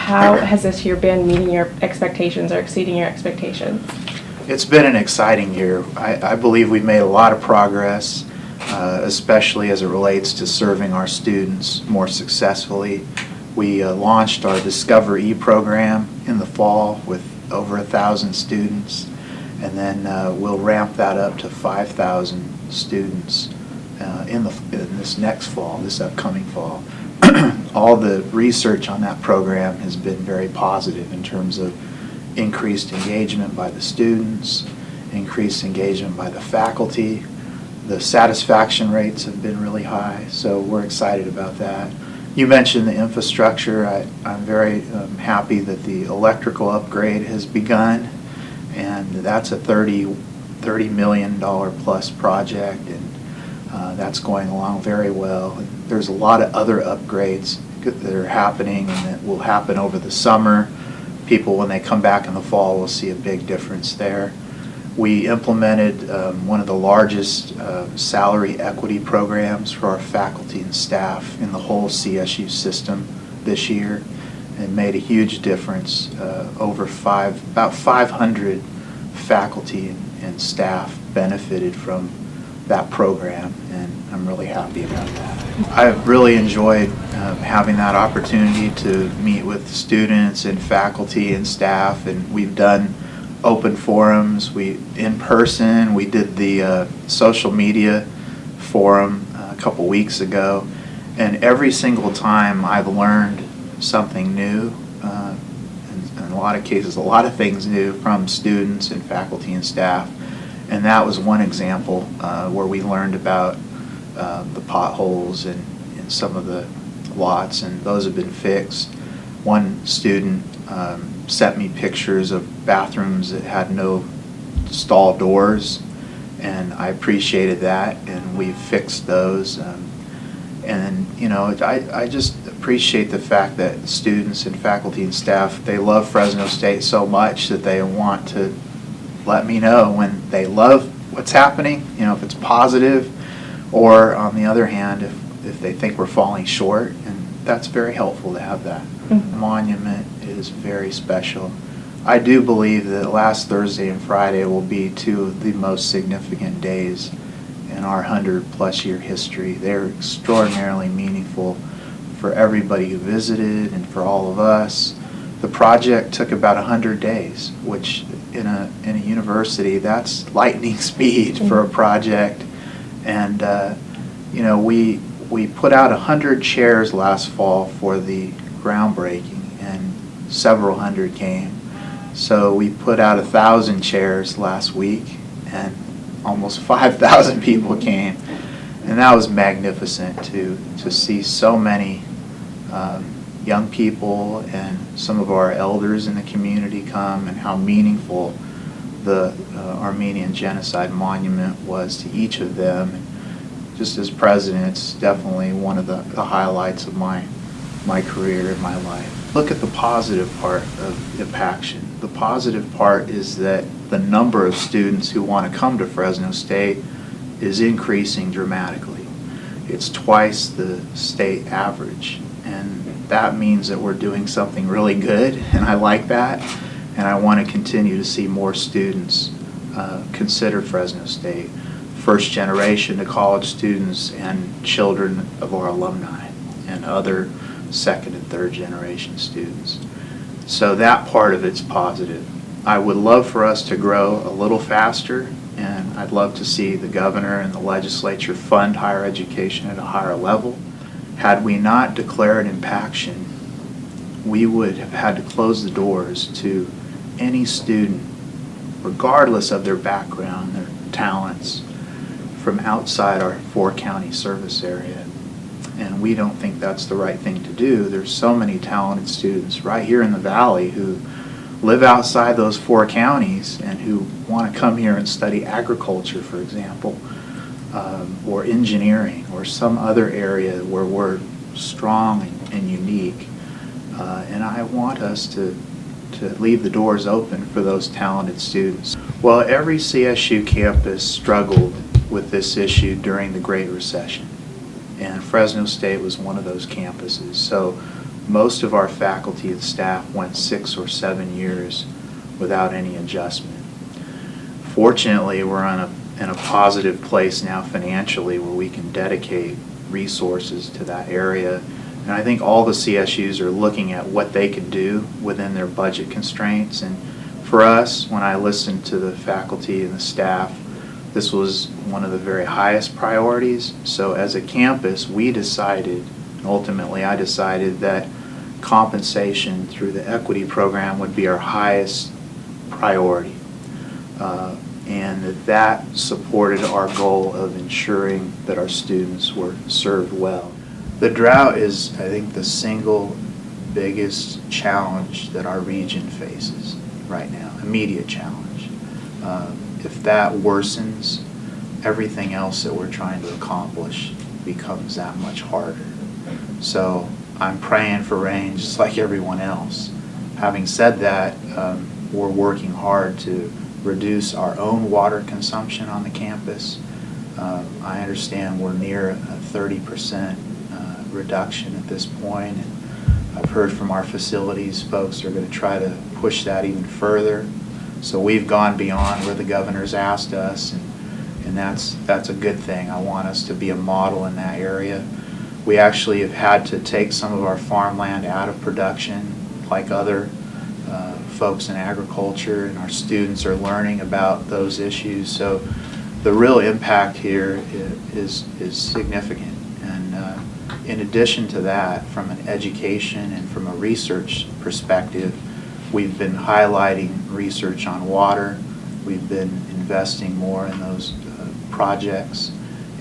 how has this year been meeting your expectations or exceeding your expectations? It's been an exciting year. I believe we've made a lot of progress, especially as it relates to serving our students more successfully. We launched our Discover E program in the fall with over 1,000 students, and then we'll ramp that up to 5,000 students in this next fall, this upcoming fall. All the research on that program has been very positive in terms of increased engagement by the students, increased engagement by the faculty. The satisfaction rates have been really high, so we're excited about that. You mentioned the infrastructure. I'm very happy that the electrical upgrade has begun, and that's a $30 million plus project, and that's going along very well. And there's a lot of other upgrades that are happening and that will happen over the summer. People, when they come back in the fall, will see a big difference there. We implemented one of the largest salary equity programs for our faculty and staff in the whole CSU system this year, and made a huge difference. About 500 faculty and staff benefited from that program, and I'm really happy about that. I've really enjoyed having that opportunity to meet with students and faculty and staff, and we've done open forums, in person. We did the social media forum a couple weeks ago, and every single time I've learned something new, in a lot of cases a lot of things new from students and faculty and staff, and that was one example where we learned about the potholes in some of the lots, and those have been fixed. One student sent me pictures of bathrooms that had no stall doors, and I appreciated that, and we've fixed those. And you know, I just appreciate the fact that students and faculty and staff, they love Fresno State so much that they want to let me know when they love what's happening, you know, if it's positive, or on the other hand, if they think we're falling short, and that's very helpful to have that. Mm-hmm. Monument is very special. I do believe that last Thursday and Friday will be two of the most significant days in our 100-plus year history. They're extraordinarily meaningful for everybody who visited and for all of us. The project took about 100 days, which in a university, that's lightning speed for a project. And you know, we put out 100 chairs last fall for the groundbreaking, and several hundred came. So we put out 1,000 chairs last week, and almost 5,000 people came, and that was magnificent to see so many young people and some of our elders in the community come, and how meaningful the Armenian Genocide Monument was to each of them. And just as president, it's definitely one of the highlights of my career and my life. Look at the positive part of Impaction. The positive part is that the number of students who want to come to Fresno State is increasing dramatically. It's twice the state average, and that means that we're doing something really good, and I like that, and I want to continue to see more students consider Fresno State, first generation to college students and children of our alumni and other second and third generation students. So that part of it's positive. I would love for us to grow a little faster, and I'd love to see the governor and the legislature fund higher education at a higher level. Had we not declared Impaction, we would have had to close the doors to any student, regardless of their background, their talents, from outside our 4-county service area. And we don't think that's the right thing to do. There's so many talented students right here in the Valley who live outside those 4 counties and who want to come here and study agriculture, for example, or engineering, or some other area where we're strong and unique. And I want us to leave the doors open for those talented students. Well, every CSU campus struggled with this issue during the Great Recession, and Fresno State was one of those campuses. So most of our faculty and staff went 6 or 7 years without any adjustment. Fortunately, we're in a positive place now financially where we can dedicate resources to that area. And I think all the CSUs are looking at what they can do within their budget constraints. And for us, when I listened to the faculty and the staff, this was one of the very highest priorities. So as a campus, we decided, ultimately I decided, that compensation through the equity program would be our highest priority. And that supported our goal of ensuring that our students were served well. The drought is, I think, the single biggest challenge that our region faces right now, immediate challenge. If that worsens, everything else that we're trying to accomplish becomes that much harder. So I'm praying for rain just like everyone else. Having said that, we're working hard to reduce our own water consumption on the campus. I understand we're near a 30% reduction at this point, and I've heard from our facilities folks are going to try to push that even further. So we've gone beyond where the governor's asked us, and that's a good thing. I want us to be a model in that area. We actually have had to take some of our farmland out of production, like other folks in agriculture, and our students are learning about those issues. So the real impact here is significant. And in addition to that, from an education and from a research perspective, we've been highlighting research on water. We've been investing more in those projects.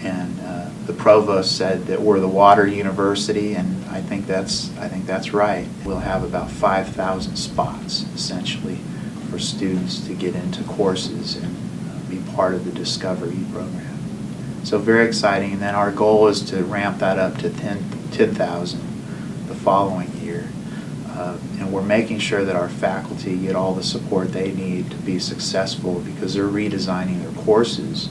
And the provost said that we're the water university, and I think that's right. We'll have about 5,000 spots essentially for students to get into courses and be part of the Discovery program. So very exciting. And then our goal is to ramp that up to 10,000 the following year. And we're making sure that our faculty get all the support they need to be successful, because they're redesigning their courses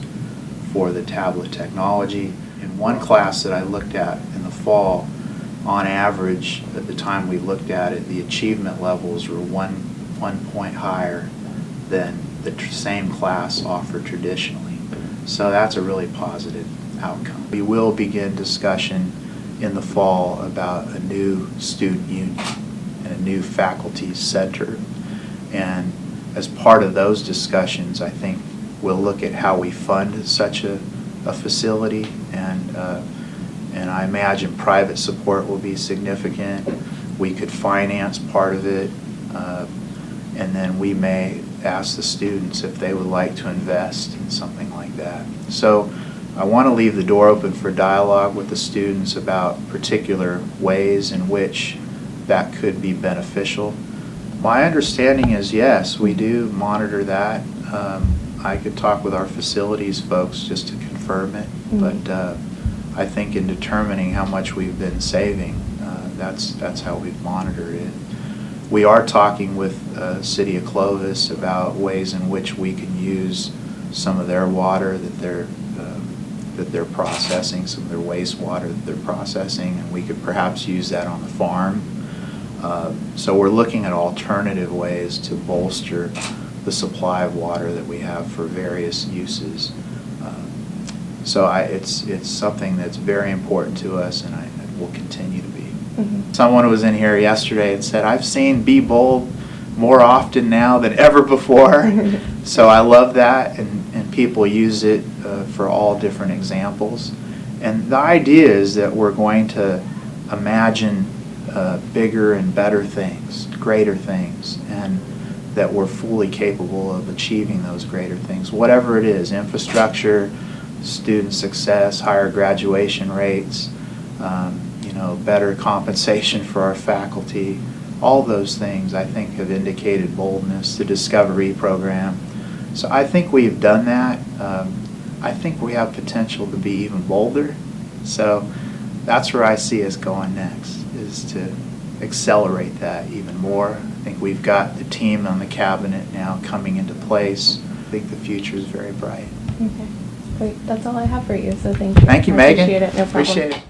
for the tablet technology. In one class that I looked at in the fall, on average, at the time we looked at it, the achievement levels were one point higher than the same class offered traditionally. So that's a really positive outcome. We will begin discussion in the fall about a new student union and a new faculty center. And as part of those discussions, I think we'll look at how we fund such a facility, and I imagine private support will be significant. We could finance part of it, and then we may ask the students if they would like to invest in something like that. So I want to leave the door open for dialogue with the students about particular ways in which that could be beneficial. My understanding is, yes, we do monitor that. I could talk with our facilities folks just to confirm it, but I think in determining how much we've been saving, that's how we've monitored it. We are talking with City of Clovis about ways in which we can use some of their water that they're processing, some of their wastewater that they're processing, and we could perhaps use that on the farm. So we're looking at alternative ways to bolster the supply of water that we have for various uses. So it's something that's very important to us, and it will continue to be. Mm-hmm. Someone was in here yesterday and said, I've seen Be Bold more often now than ever before. So I love that, and people use it for all different examples. And the idea is that we're going to imagine bigger and better things, greater things, and that we're fully capable of achieving those greater things, whatever it is: infrastructure, student success, higher graduation rates, better compensation for our faculty. All those things, I think, have indicated boldness. The Discovery program. So I think we've done that. I think we have potential to be even bolder. So that's where I see us going next, is to accelerate that even more. I think we've got the team on the cabinet now coming into place. I think the future is very bright. Okay, great. That's all I have for you, so thank you. Thank you, I Megan. appreciate it. No problem. Appreciate it.